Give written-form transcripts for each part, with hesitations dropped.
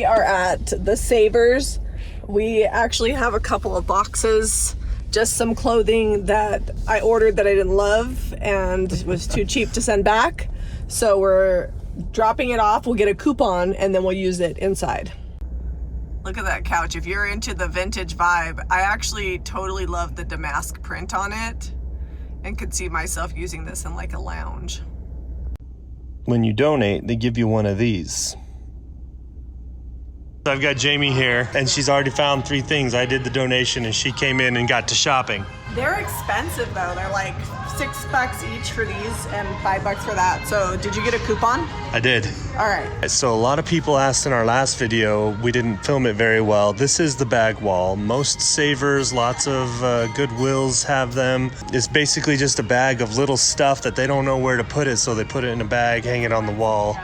are at the Savers. We actually have a couple of boxes, just some clothing that I ordered that I didn't love and was too cheap to send back. So we're dropping it off. We'll get a coupon and then we'll use it inside. Look at that couch. If you're into the vintage vibe, I actually totally love the damask print on it and could see myself using this in like a lounge. When you donate, they give you one of these. I've got Jami here, and she's already found 3 things. I did the donation, and she came in and got to shopping. They're expensive though. They're like $6 each for these and $5 for that. So did you get a coupon? I did. All right. So a lot of people asked in our last video, we didn't film it very well. This is the bag wall. Most Savers, lots of Goodwills have them. It's basically just a bag of little stuff that they don't know where to put it, so they put it in a bag, hang it on the wall,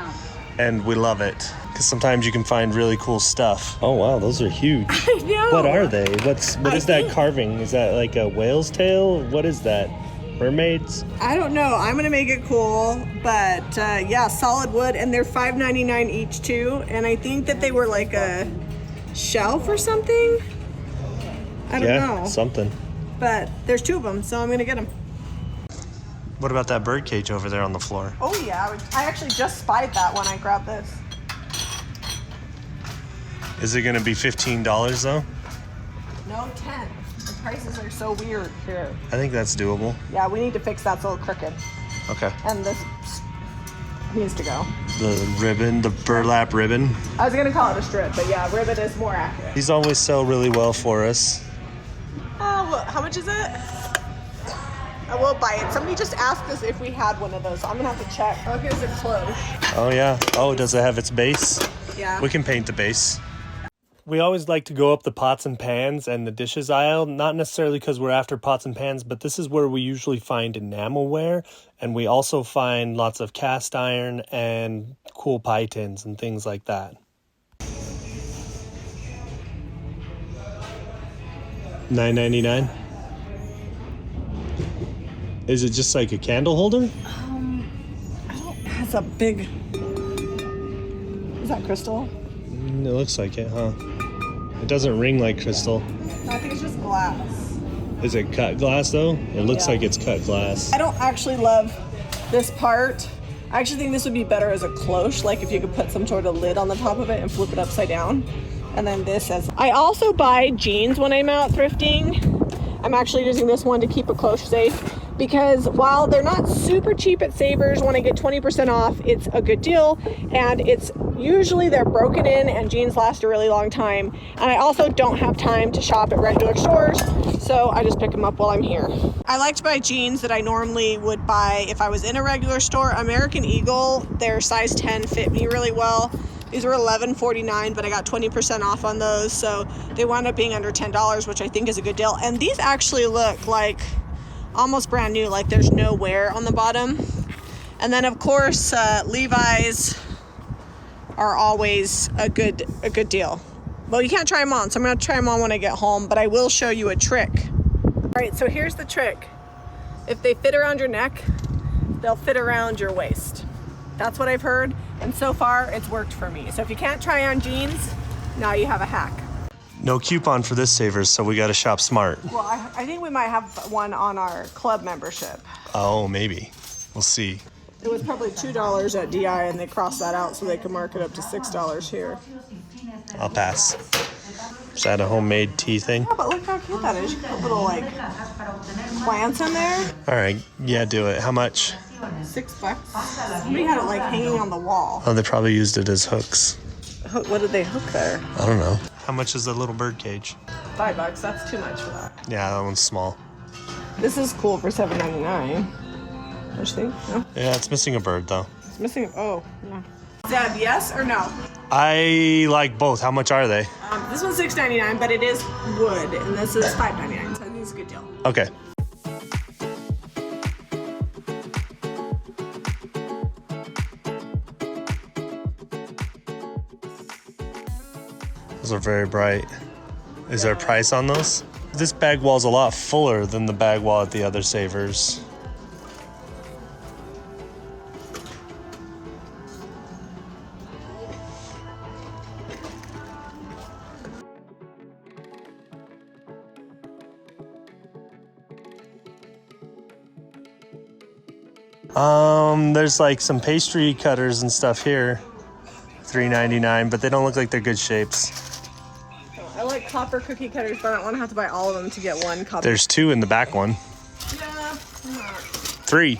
and we love it. Because sometimes you can find really cool stuff. Oh wow, those are huge. I know. What are they? What is that carving? Is that like a whale's tail? What is that? Mermaids? I don't know. I'm gonna make it cool, but yeah, solid wood, and they're $5.99 each too. And I think that they were like a shelf or something. I don't know. Something. But there's 2 of them, so I'm gonna get them. What about that bird cage over there on the floor? Oh yeah, I actually just spied that when I grabbed this. Is it gonna be $15 though? No, 10. The prices are so weird here. I think that's doable. Yeah, we need to fix that. It's a little crooked. Okay. And this needs to go. The ribbon, the burlap ribbon. I was gonna call it a strip, but yeah, ribbon is more accurate. These always sell really well for us. Oh, well, how much is it? I will buy it. Somebody just asked us if we had one of those, so I'm gonna have to check. Oh, here's a cloche. Oh yeah. Oh, does it have its base? Yeah. We can paint the base. We always like to go up the pots and pans and the dishes aisle, not necessarily because we're after pots and pans, but this is where we usually find enamelware, and we also find lots of cast iron and cool pie tins and things like that. $9.99. Is it just like a candle holder? I don't. That's a big. Is that crystal? It looks like it, huh? It doesn't ring like crystal. No, I think it's just glass. Is it cut glass though? It looks Yeah. like it's cut glass. I don't actually love this part. I actually think this would be better as a cloche, like if you could put some sort of lid on the top of it and flip it upside down. And then this as... I also buy jeans when I'm out thrifting. I'm actually using this one to keep a cloche safe, because while they're not super cheap at Savers, when I get 20% off, it's a good deal. And it's usually they're broken in and jeans last a really long time. And I also don't have time to shop at regular stores, so I just pick them up while I'm here. I like to buy jeans that I normally would buy if I was in a regular store. American Eagle, their size 10 fit me really well. These were $11.49, but I got 20% off on those, so they wound up being under $10, which I think is a good deal. And these actually look like almost brand new, like there's no wear on the bottom. And then of course, Levi's are always a good deal. Well, you can't try them on, so I'm gonna try them on when I get home, but I will show you a trick. All right, so here's the trick. If they fit around your neck, they'll fit around your waist. That's what I've heard, and so far it's worked for me. So if you can't try on jeans, now you have a hack. No coupon for this Savers, so we gotta shop smart. Well, I think we might have one on our club membership. Oh, maybe. We'll see. It was probably $2 at DI, and they crossed that out so they can mark it up to $6 here. I'll pass. Is that a homemade tea thing? Yeah, but look how cute that is. You can put little like plants in there. All right, yeah, do it. How much? $6. Somebody had it like hanging on the wall. Oh, they probably used it as hooks. What did they hook there? I don't know. How much is the little bird cage? $5. That's too much for that. Yeah, that one's small. This is cool for $7.99. Don't you think? No? Yeah, it's missing a bird though. It's missing. Oh, yeah. Zeb, yes or no? I like both. How much are they? This one's $6.99, but it is wood, and this is $5.99. So I think it's a good deal. Okay. Those are very bright. Is there a price on those? This bag wall is a lot fuller than the bag wall at the other Savers. There's like some pastry cutters and stuff here. $3.99, but they don't look like they're good shapes. I like copper cookie cutters, but I don't want to have to buy all of them to get one copper. There's 2 in the back one. Yeah. 3.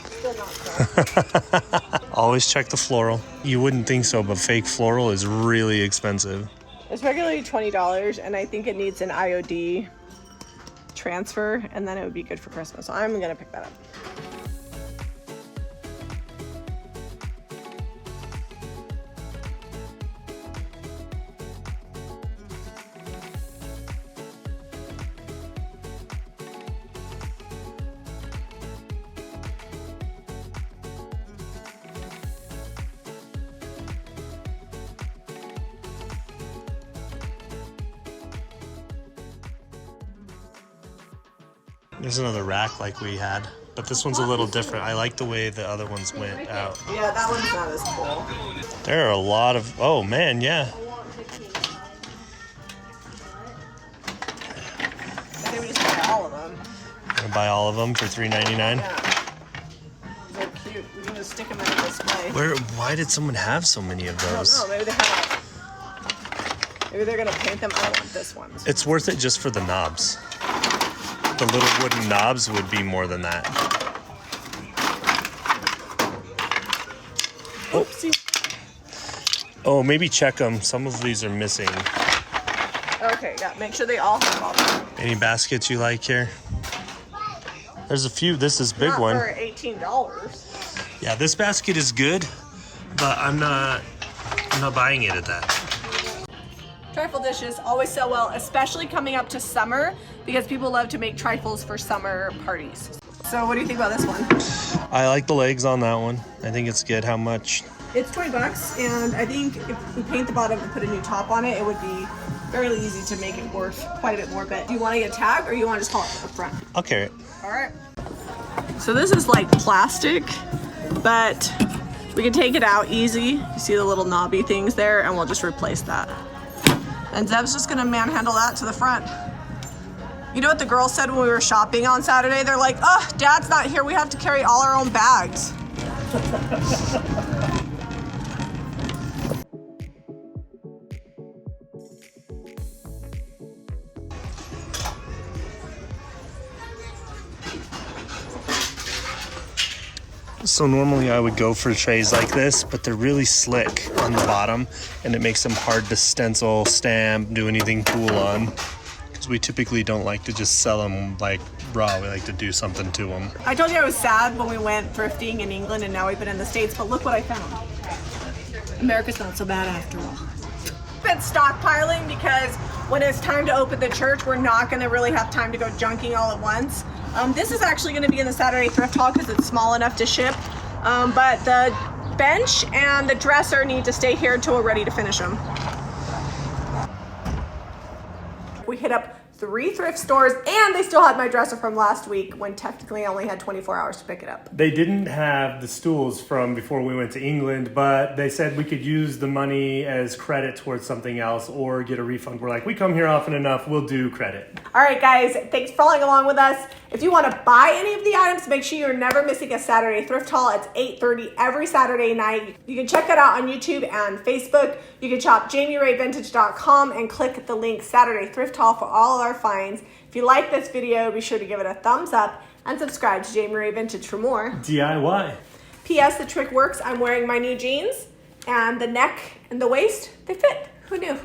Still not. Always check the floral. You wouldn't think so, but fake floral is really expensive. It's regularly $20, and I think it needs an IOD transfer, and then it would be good for Christmas. So I'm gonna pick that up. There's another rack like we had, but this one's a little different. I like the way the other ones went out. Yeah, that one's not as cool. There are a lot of, oh man, yeah. I think we just buy all of them. Gonna buy all of them for $3.99. Yeah. They're cute. We can just stick them in a display. Why did someone have so many of I those? don't know. Maybe they have. Maybe they're gonna paint them. I don't want this one. It's worth it just for the knobs. The little wooden knobs would be more than that. Oopsie. Oh, maybe check them. Some of these are missing. Okay, yeah. Make sure they all have all them. Any baskets you like here? There's a few. This is a big one. For $18. Yeah, this basket is good, but I'm not buying it at that. Trifle dishes always sell well, especially coming up to summer, because people love to make trifles for summer parties. So what do you think about this one? I like the legs on that one. I think it's good. How much? It's $20, and I think if we paint the bottom and put a new top on it, it would be fairly easy to make it worth quite a bit more. But do you want to get a tag, or you want to just haul it up front? I'll carry it. All right. So this is like plastic, but we can take it out easy. You see the little knobby things there, and we'll just replace that. And Zeb's just gonna manhandle that to the front. You know what the girls said when we were shopping on Saturday? They're like, oh, Dad's not here. We have to carry all our own bags. So normally I would go for trays like this, but they're really slick on the bottom and it makes them hard to stencil, stamp, do anything cool on. Because we typically don't like to just sell them like raw, we like to do something to them. I told you I was sad when we went thrifting in England and now we've been in the States, but look what I found. America's not so bad after all. Been stockpiling because when it's time to open the church, we're not gonna really have time to go junking all at once. This is actually gonna be in the Saturday thrift haul because it's small enough to ship, but the bench and the dresser need to stay here until we're ready to finish them. We hit up 3 thrift stores and they still had my dresser from last week when technically I only had 24 hours to pick it up. They didn't have the stools from before we went to England, but they said we could use the money as credit towards something else or get a refund. We're like, we come here often enough, we'll do credit. All right, guys, thanks for following along with us. If you want to buy any of the items, make sure you're never missing a Saturday thrift haul. It's 8:30 every Saturday night. You can check that out on YouTube and Facebook. You can shop JamiRayVintage.com and click the link Saturday thrift haul for all of our finds. If you like this video, be sure to give it a thumbs up and subscribe to Jami Ray Vintage for more DIY. P.S. The trick works. I'm wearing my new jeans and the neck and the waist, they fit. Who knew?